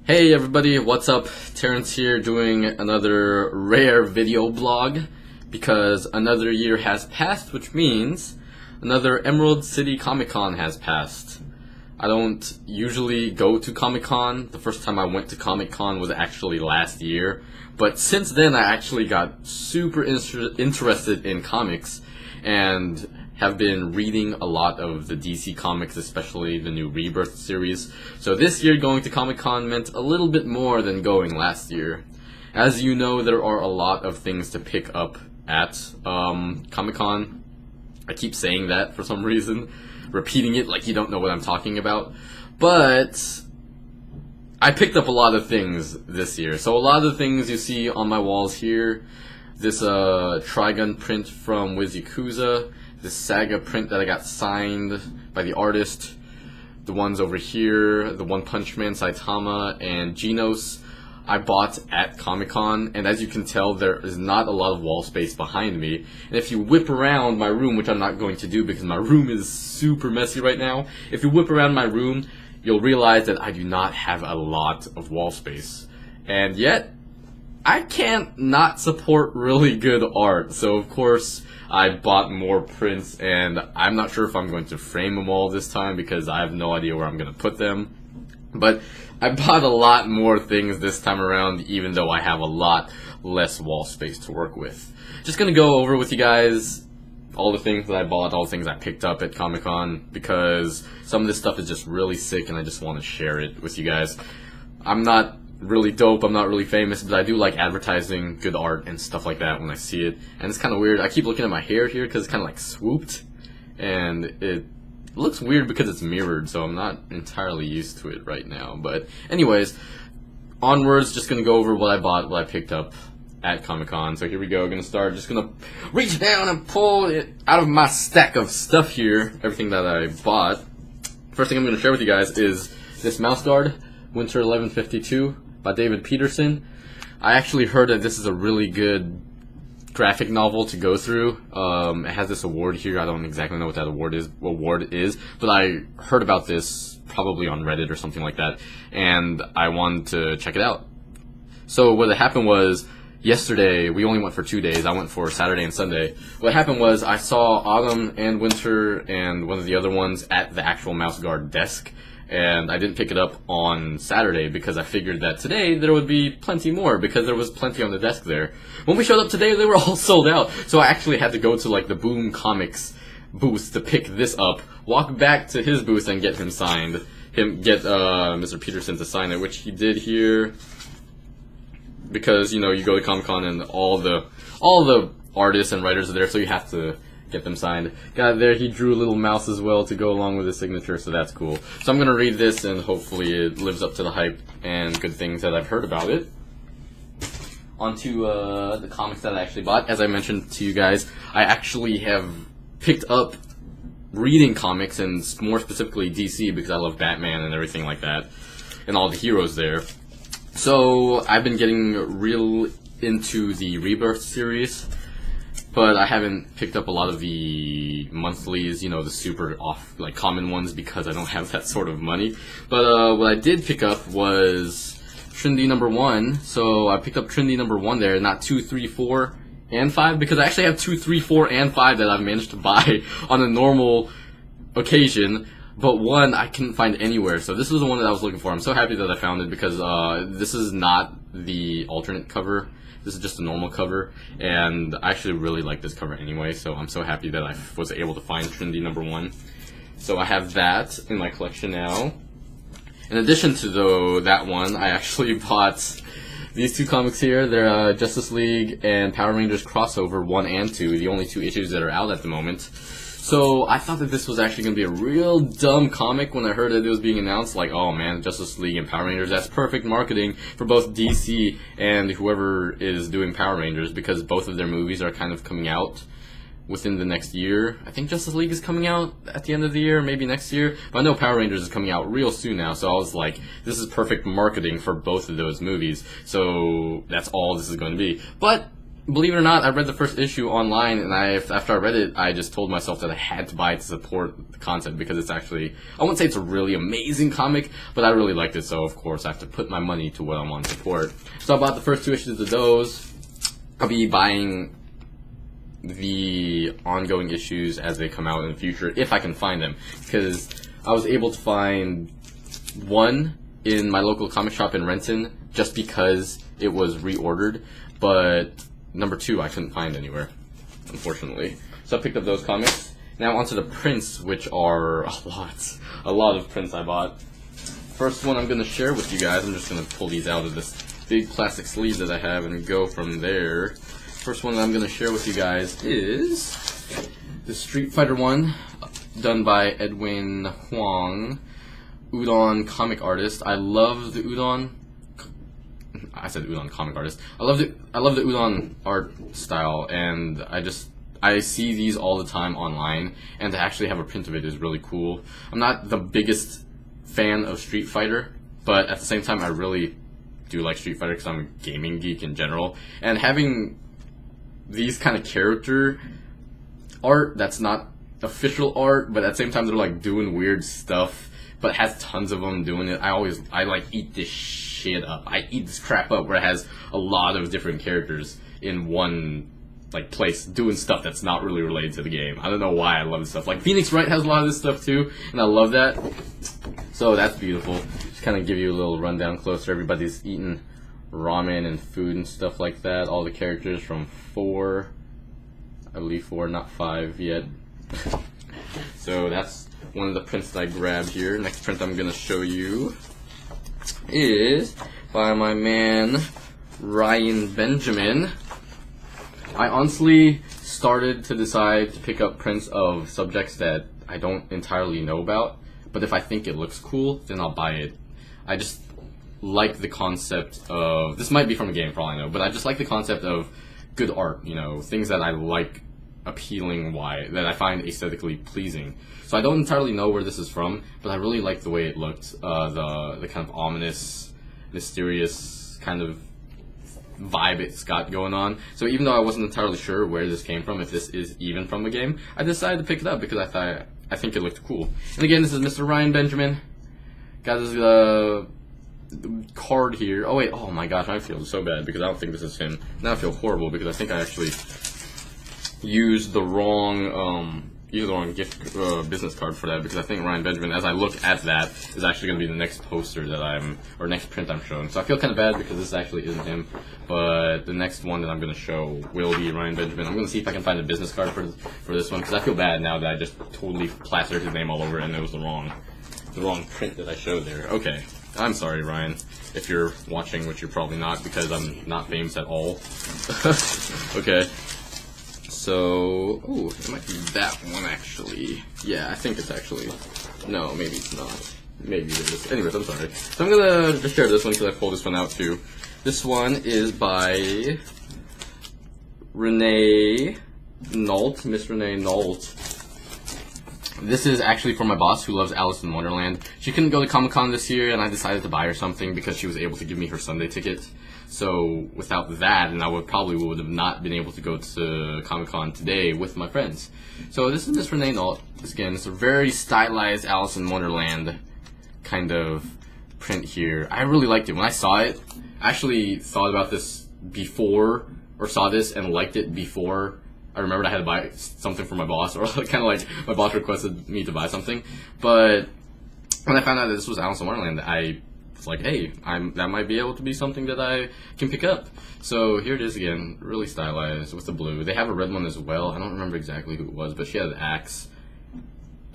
Hey everybody, what's up? Terrence here doing another rare video blog because another year has passed, which means another Emerald City Comic Con has passed. I don't usually go to Comic Con. The first time I went to Comic Con was actually last year, but since then I actually got super interested in comics and have been reading a lot of the DC comics, especially the new Rebirth series. So this year going to Comic-Con meant a little bit more than going last year. As you know, there are a lot of things to pick up at Comic-Con. I keep saying that for some reason, repeating it like you don't know what I'm talking about. But I picked up a lot of things this year. So a lot of the things you see on my walls here, this Trigun print from Wiz Yakuza, this Saga print that I got signed by the artist, the ones over here, the One Punch Man, Saitama, and Genos, I bought at Comic-Con, and as you can tell, there is not a lot of wall space behind me. And if you whip around my room, which I'm not going to do because my room is super messy right now, if you whip around my room, you'll realize that I do not have a lot of wall space. And yet, I can't not support really good art, so of course I bought more prints, and I'm not sure if I'm going to frame them all this time because I have no idea where I'm going to put them. But I bought a lot more things this time around, even though I have a lot less wall space to work with. Just going to go over with you guys all the things that I bought, all the things I picked up at Comic-Con, because some of this stuff is just really sick and I just want to share it with you guys. I'm not really dope, I'm not really famous, but I do like advertising good art and stuff like that when I see it. And it's kind of weird. I keep looking at my hair here because it's kind of like swooped, and it looks weird because it's mirrored, so I'm not entirely used to it right now. But anyways, onwards, just gonna go over what I bought, what I picked up at Comic-Con. So here we go. Gonna start, just gonna reach down and pull it out of my stack of stuff here, everything that I bought. First thing I'm gonna share with you guys is this Mouse Guard, Winter 1152 by David Peterson. I actually heard that this is a really good graphic novel to go through. It has this award here. I don't exactly know what that award is, but I heard about this probably on Reddit or something like that, and I wanted to check it out. So what happened was, yesterday, we only went for 2 days. I went for Saturday and Sunday. What happened was I saw Autumn and Winter and one of the other ones at the actual Mouse Guard desk, and I didn't pick it up on Saturday because I figured that today there would be plenty more because there was plenty on the desk there. When we showed up today, they were all sold out, so I actually had to go to like the Boom Comics booth to pick this up, walk back to his booth and get him signed, get Mr. Peterson to sign it, which he did here. Because, you know, you go to Comic-Con and all the artists and writers are there, so you have to get them signed. Got there, he drew a little mouse as well to go along with his signature, so that's cool. So I'm gonna read this and hopefully it lives up to the hype and good things that I've heard about it. On to the comics that I actually bought. As I mentioned to you guys, I actually have picked up reading comics, and more specifically DC, because I love Batman and everything like that, and all the heroes there. So I've been getting real into the Rebirth series, but I haven't picked up a lot of the monthlies, you know, the super like common ones, because I don't have that sort of money. But what I did pick up was Trinity #1. So I picked up Trinity #1 there, not 2, 3, 4, and 5, because I actually have 2, 3, 4, and 5 that I've managed to buy on a normal occasion. But one I couldn't find anywhere, so this was the one that I was looking for. I'm so happy that I found it because this is not the alternate cover. This is just a normal cover, and I actually really like this cover anyway, so I'm so happy that I was able to find Trinity #1. So I have that in my collection now. In addition to that one, I actually bought these two comics here. They're Justice League and Power Rangers crossover 1 and 2, the only 2 issues that are out at the moment. So I thought that this was actually going to be a real dumb comic when I heard that it was being announced. Like, oh man, Justice League and Power Rangers, that's perfect marketing for both DC and whoever is doing Power Rangers, because both of their movies are kind of coming out within the next year. I think Justice League is coming out at the end of the year, maybe next year. But I know Power Rangers is coming out real soon now, so I was like, this is perfect marketing for both of those movies. So that's all this is going to be. But believe it or not, I read the first issue online, and after I read it, I just told myself that I had to buy it to support the concept because it's actually, I wouldn't say it's a really amazing comic, but I really liked it, so of course I have to put my money to what I want to support. So I bought the first 2 issues of those. I'll be buying the ongoing issues as they come out in the future, if I can find them, because I was able to find one in my local comic shop in Renton just because it was reordered, but number 2 I couldn't find anywhere, unfortunately. So I picked up those comics. Now onto the prints, which are a lot of prints I bought. First one I'm going to share with you guys, I'm just going to pull these out of this big plastic sleeve that I have and go from there. First one that I'm going to share with you guys is the Street Fighter one, done by Edwin Huang, Udon comic artist. I love the Udon. I said Udon comic artist. I love the Udon art style, and I see these all the time online, and to actually have a print of it is really cool. I'm not the biggest fan of Street Fighter, but at the same time I really do like Street Fighter because I'm a gaming geek in general, and having these kind of character art that's not official art, but at the same time they're like doing weird stuff, but has tons of them doing it. I like eat this shit up. I eat this crap up where it has a lot of different characters in one like place doing stuff that's not really related to the game. I don't know why I love this stuff. Like Phoenix Wright has a lot of this stuff too, and I love that. So that's beautiful. Just kind of give you a little rundown closer. Everybody's eating ramen and food and stuff like that. All the characters from 4, I believe 4, not 5 yet. So that's one of the prints that I grabbed here. Next print I'm going to show you is by my man Ryan Benjamin. I honestly started to decide to pick up prints of subjects that I don't entirely know about, but if I think it looks cool, then I'll buy it. I just like the concept of, this might be from a game for all I know, but I just like the concept of good art, you know, things that I like appealing, that I find aesthetically pleasing. So I don't entirely know where this is from, but I really like the way it looked, the kind of ominous, mysterious kind of vibe it's got going on. So even though I wasn't entirely sure where this came from, if this is even from a game, I decided to pick it up because I think it looked cool. And again, this is Mr. Ryan Benjamin. Got his card here. Oh wait, oh my gosh, I feel so bad because I don't think this is him. Now I feel horrible because I think I actually used the wrong gift business card for that, because I think Ryan Benjamin, as I look at that, is actually going to be the next poster that next print I'm showing. So I feel kind of bad because this actually isn't him, but the next one that I'm going to show will be Ryan Benjamin. I'm going to see if I can find a business card for this one, because I feel bad now that I just totally plastered his name all over it and it was the wrong print that I showed there. Okay, I'm sorry, Ryan, if you're watching, which you're probably not because I'm not famous at all. Okay. So, oh, it might be that one actually. Yeah, I think it's actually, no, maybe it's not. Maybe it is. Anyways, I'm sorry. So I'm gonna just share this one because I pulled this one out too. This one is by Renee Nault, Miss Renee Nault. This is actually for my boss who loves Alice in Wonderland. She couldn't go to Comic-Con this year, and I decided to buy her something because she was able to give me her Sunday ticket. So without that, and I probably would have not been able to go to Comic-Con today with my friends. So this is Miss Renee Nault. Again, it's a very stylized Alice in Wonderland kind of print here. I really liked it. When I saw it, I actually thought about this before, or saw this and liked it before I remembered I had to buy something for my boss, or kind of like my boss requested me to buy something. But when I found out that this was Alice in Wonderland, I was like, hey, that might be able to be something that I can pick up. So here it is again, really stylized with the blue. They have a red one as well. I don't remember exactly who it was, but she had an axe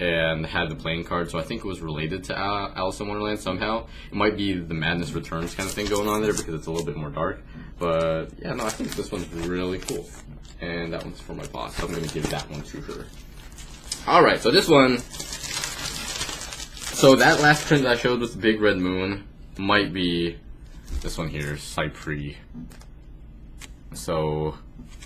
and had the playing card, so I think it was related to Alice in Wonderland somehow. It might be the Madness Returns kind of thing going on there because it's a little bit more dark. But yeah, no, I think this one's really cool. And that one's for my boss, so I'm going to give that one to her. Alright, so this one, so that last print that I showed with the big red moon might be this one here, Cypress. So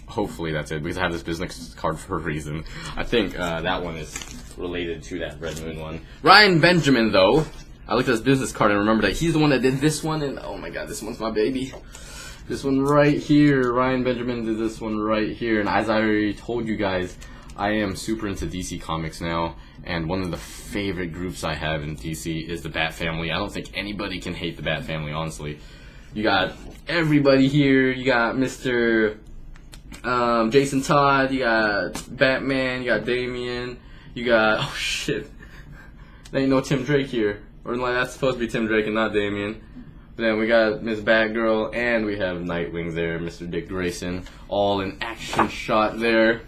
hopefully that's it, because I have this business card for a reason. I think that one is related to that red moon one. Ryan Benjamin, though, I looked at his business card and remembered that he's the one that did this one, and oh my god, this one's my baby. This one right here. Ryan Benjamin did this one right here. And as I already told you guys, I am super into DC Comics now. And one of the favorite groups I have in DC is the Bat Family. I don't think anybody can hate the Bat Family, honestly. You got everybody here. You got Mr. Jason Todd. You got Batman. You got Damian. You got... Oh, shit. There ain't no Tim Drake here. Or like, that's supposed to be Tim Drake and not Damian. Then we got Miss Batgirl, and we have Nightwing there, Mr. Dick Grayson, all in action shot there,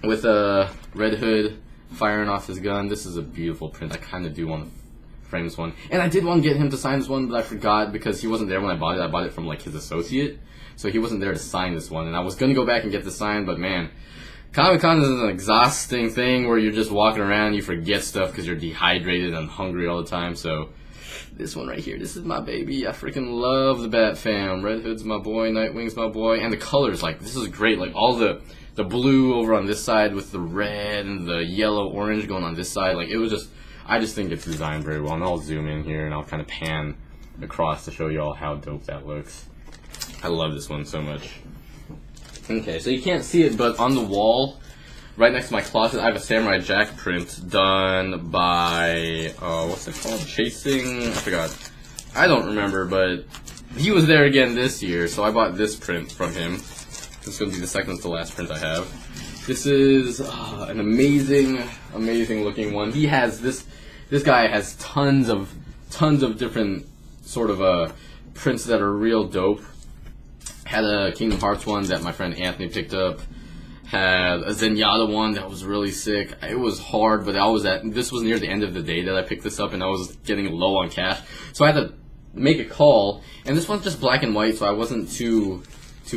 with Red Hood firing off his gun. This is a beautiful print. I kind of do want to frame this one. And I did want to get him to sign this one, but I forgot because he wasn't there when I bought it. I bought it from like his associate, so he wasn't there to sign this one. And I was going to go back and get this signed, but man, Comic-Con is an exhausting thing where you're just walking around, you forget stuff because you're dehydrated and hungry all the time, so... This one right here, this is my baby. I freaking love the Bat Fam. Red Hood's my boy, Nightwing's my boy, and the colors, like, this is great. Like, all the blue over on this side with the red and the yellow, orange going on this side. Like, it was just, I just think it's designed very well. And I'll zoom in here and I'll kind of pan across to show you all how dope that looks. I love this one so much. Okay, so you can't see it, but on the wall, right next to my closet, I have a Samurai Jack print done by, what's it called? Chasing? I forgot. I don't remember, but he was there again this year, so I bought this print from him. This is going to be the second to last print I have. This is an amazing, amazing looking one. He has this guy has tons of different sort of prints that are real dope. Had a Kingdom Hearts one that my friend Anthony picked up. Had a Zenyatta one that was really sick. It was hard, but this was near the end of the day that I picked this up, and I was getting low on cash, so I had to make a call. And this one's just black and white, so I wasn't too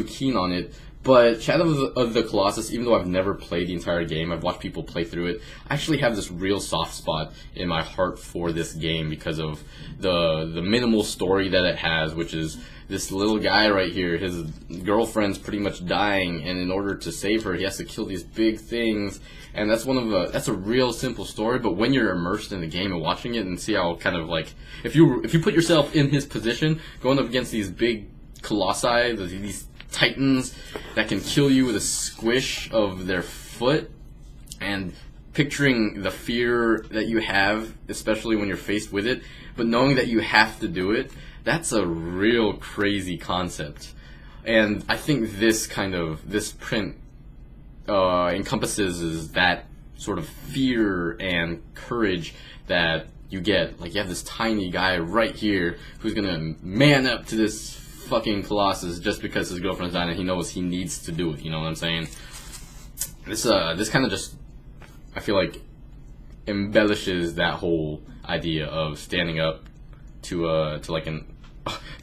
keen on it. But Shadow of the Colossus, even though I've never played the entire game, I've watched people play through it, I actually have this real soft spot in my heart for this game because of the minimal story that it has, which is this little guy right here. His girlfriend's pretty much dying, and in order to save her, he has to kill these big things. And that's that's a real simple story. But when you're immersed in the game and watching it, and see how kind of like if you put yourself in his position, going up against these big colossi, these titans that can kill you with a squish of their foot, and picturing the fear that you have, especially when you're faced with it, but knowing that you have to do it, that's a real crazy concept. And I think this print encompasses that sort of fear and courage that you get. Like, you have this tiny guy right here who's gonna man up to this fucking Colossus just because his girlfriend's dying and he knows he needs to do it, you know what I'm saying? This kind of just, I feel like, embellishes that whole idea of standing up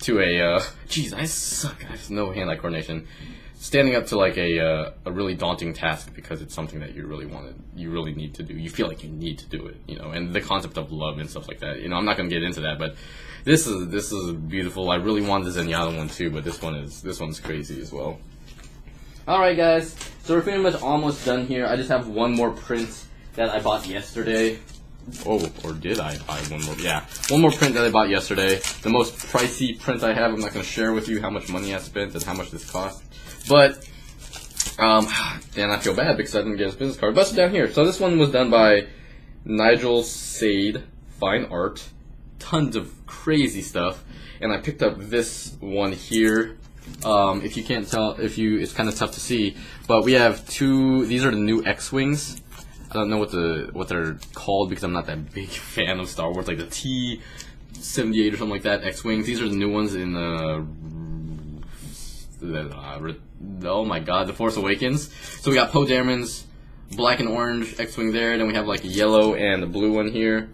jeez, I suck. I have no hand-eye coordination. Standing up to like a really daunting task because it's something that you really need to do. You feel like you need to do it, you know. And the concept of love and stuff like that. You know, I'm not gonna get into that, but this is beautiful. I really wanted the Zenyatta one too, but this one's crazy as well. All right, guys. So we're pretty much almost done here. I just have one more print that I bought yesterday. Oh, or did I buy one more? Yeah, one more print that I bought yesterday. The most pricey print I have. I'm not going to share with you how much money I spent and how much this cost. But, then I feel bad because I didn't get his business card. But it's down here. So this one was done by Nigel Sade, Fine Art. Tons of crazy stuff. And I picked up this one here. If you can't tell, it's kind of tough to see. But we have these are the new X-Wings. I don't know what they're called because I'm not that big fan of Star Wars, like the T-78 or something like that, X-Wings. These are the new ones in oh my god, The Force Awakens. So we got Poe Dameron's black and orange X-Wing there, then we have like a yellow and a blue one here.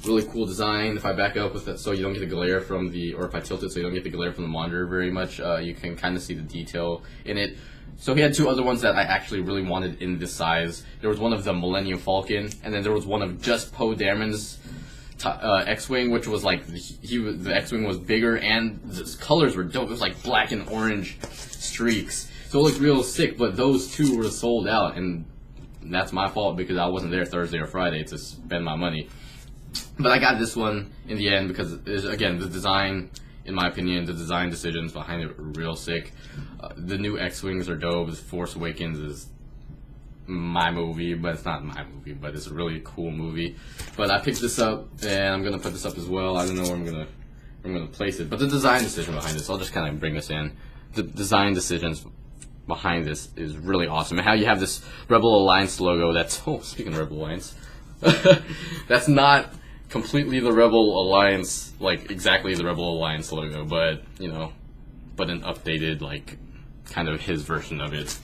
Really cool design. If I back up with it so you don't get the glare from or if I tilt it so you don't get the glare from the monitor very much, you can kind of see the detail in it. So he had two other ones that I actually really wanted in this size. There was one of the Millennium Falcon, and then there was one of just Poe Dameron's X-Wing, which was like, the X-Wing was bigger, and the colors were dope. It was like black and orange streaks. So it looked real sick, but those two were sold out, and that's my fault because I wasn't there Thursday or Friday to spend my money. But I got this one in the end because, again, the design in my opinion, the design decisions behind it are real sick. The new X-Wings are dope. Force Awakens is my movie, but it's not my movie, but it's a really cool movie. But I picked this up, and I'm gonna put this up as well. I don't know where I'm gonna place it, but the design decision behind this, I'll just kind of bring this in. The design decisions behind this is really awesome, and how you have this Rebel Alliance logo. That's speaking of Rebel Alliance, that's not completely the Rebel Alliance, like exactly the Rebel Alliance logo, but but an updated, like, kind of his version of it.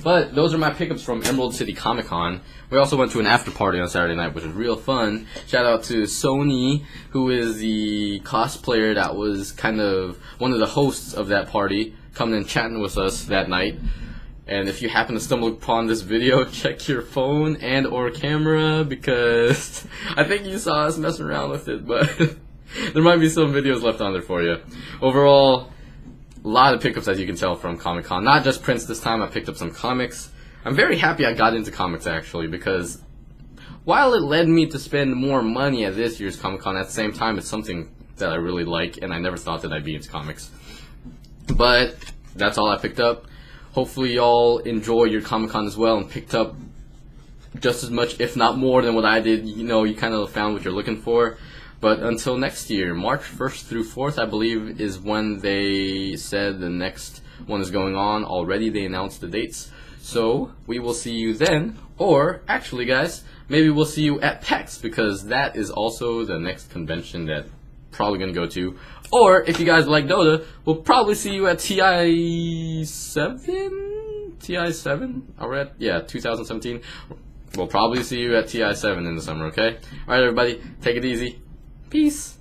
But those are my pickups from Emerald City Comic Con. We also went to an after party on Saturday night, which was real fun. Shout out to Sony, who is the cosplayer that was kind of one of the hosts of that party, coming and chatting with us that night. And if you happen to stumble upon this video, check your phone and or camera, because I think you saw us messing around with it, but there might be some videos left on there for you. Overall, a lot of pickups, as you can tell, from Comic-Con. Not just prints this time, I picked up some comics. I'm very happy I got into comics, actually, because while it led me to spend more money at this year's Comic-Con, at the same time, it's something that I really like, and I never thought that I'd be into comics. But that's all I picked up. Hopefully y'all enjoy your Comic-Con as well and picked up just as much, if not more, than what I did. You kind of found what you're looking for. But until next year, March 1st through 4th, I believe, is when they said the next one is going on. Already they announced the dates. So we will see you then. Or, actually, guys, maybe we'll see you at PAX, because that is also the next convention that I'm probably going to go to. Or, if you guys like Dota, we'll probably see you at TI7? TI7? Alright, yeah, 2017. We'll probably see you at TI7 in the summer, okay? Alright, everybody, take it easy. Peace.